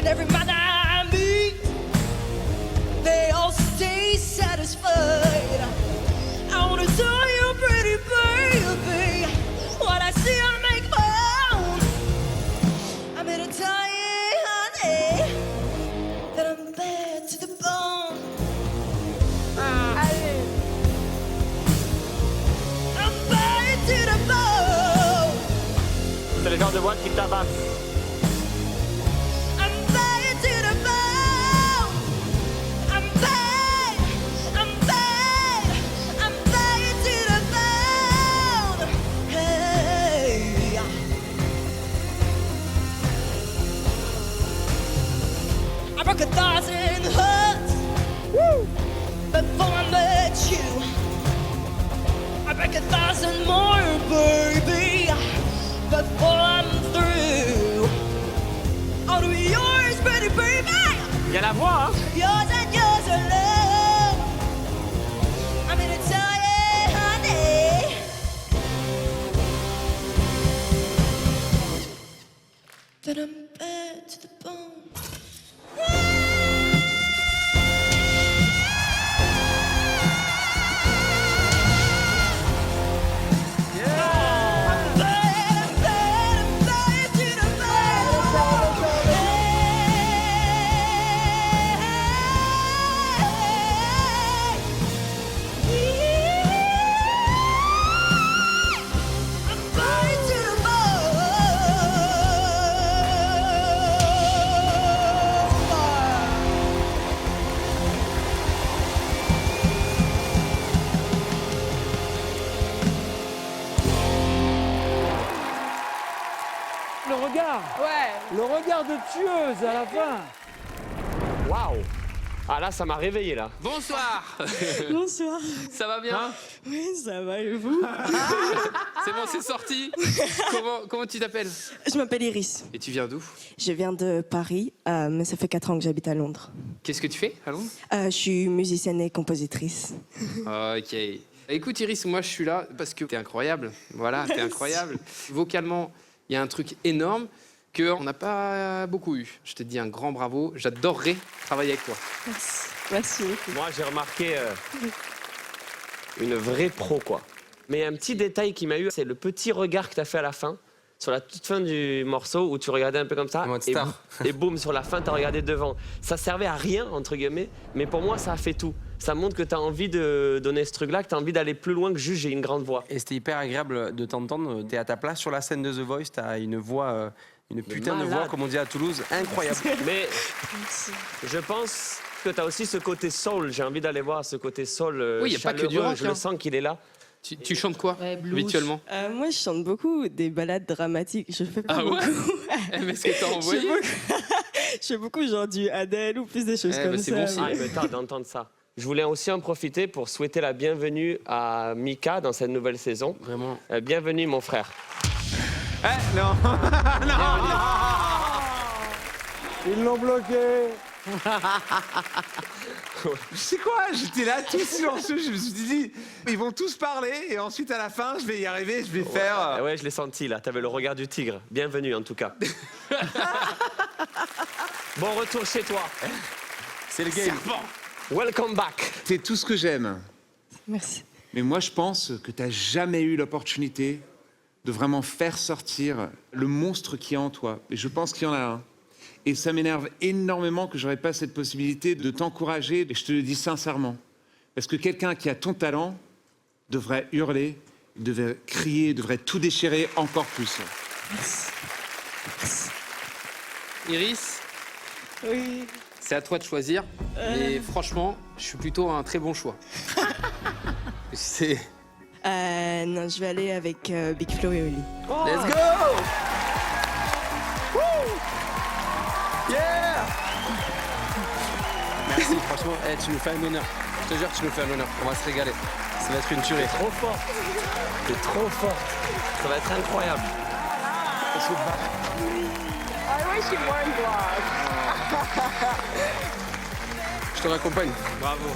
And every man I meet, they all stay satisfied. I wanna tell you, pretty baby, what I see I make my own. I'm here to tell you, honey, that I'm bad to the bone. Allez. I'm bad to the bone. C'est le genre de voix qui tabasse. I'm bad to the bone. I'm bad. I'm bad. I'm bad to the bone. Hey. I broke 1,000 hearts before I met you. I break 1,000 more, baby, before I'm through. I'll do yours, pretty baby. Il y a la voix, hein? Yours and yours alone. I'm here to tell you, honey, that I'm bad to the bone. I'm bad, I'm bad, I'm bad to the bone. I'm bad to the Le regard, Ouais. le regard de tueuse à la fin. Waouh! Ah là, ça m'a réveillé là. Bonsoir. Bonsoir. Ça va bien? Oui, ça va et vous? C'est bon, c'est sorti. Comment tu t'appelles? Je m'appelle Iris. Et tu viens d'où? Je viens de Paris, mais ça fait 4 ans que j'habite à Londres. Qu'est-ce que tu fais à Londres? Je suis musicienne et compositrice. Ok. Écoute Iris, moi je suis là parce que t'es incroyable. Voilà, t'es incroyable. Vocalement, il y a un truc énorme qu'on n'a pas beaucoup eu. Je te dis un grand bravo. J'adorerais travailler avec toi. Merci. Merci beaucoup. Moi, j'ai remarqué une vraie pro, quoi. Mais un petit détail qui m'a eu, c'est le petit regard que tu as fait à la fin, sur la toute fin du morceau, où tu regardais un peu comme ça, En mode et, star. et boum, sur la fin, tu as regardé devant. Ça servait à rien, entre guillemets, mais pour moi, ça a fait tout. Ça montre que tu as envie de donner ce truc-là, que tu as envie d'aller plus loin que juste j'ai une grande voix. Et c'était hyper agréable de t'entendre. T'es à ta place sur la scène de The Voice. T'as une voix, une putain de voix, malade. comme on dit à Toulouse, incroyable. Mais je pense que tu as aussi ce côté soul. J'ai envie d'aller voir ce côté soul. Oui, y a pas que du chaleureux. rock, Je hein. le sens qu'il est là. Tu chantes quoi blues. habituellement? Moi, je chante beaucoup des ballades dramatiques. Je fais pas Ah ouais? beaucoup. Mais est-ce que t'as Je envoyé? fais beaucoup- je fais beaucoup genre du Adele ou plus des choses Eh comme bah, c'est ça. bon signe. Ah, mais tarde d'entendre ça. Je voulais aussi en profiter pour souhaiter la bienvenue à Mika dans cette nouvelle saison. Vraiment. Bienvenue, mon frère. Eh, non. Ils l'ont bloqué. Tu sais quoi? J'étais là tout silencieux, je me suis dit, ils vont tous parler et ensuite à la fin, je vais y arriver, je vais faire... Ouais, je l'ai senti là. T'avais le regard du tigre. Bienvenue en tout cas. Bon retour chez toi. C'est le game. Welcome back. C'est tout ce que j'aime. Merci. Mais moi, je pense que tu n'as jamais eu l'opportunité de vraiment faire sortir le monstre qui est en toi. Et je pense qu'il y en a un. Et ça m'énerve énormément que j'aurais pas cette possibilité de t'encourager. Et je te le dis sincèrement. Parce que quelqu'un qui a ton talent devrait hurler, devrait crier, devrait tout déchirer encore plus. Iris, Oui. c'est à toi de choisir. Mais franchement, je suis plutôt un très bon choix. C'est... Non, je vais aller avec Big Flo et Oli. Let's go! Yeah. Merci, franchement, tu nous fais un honneur. Je te jure, tu nous fais un honneur. On va se régaler. Ça va être une tuerie. Trop fort. T'es trop fort. Ça va être incroyable. I wish you weren't vlog. Je te raccompagne. Bravo.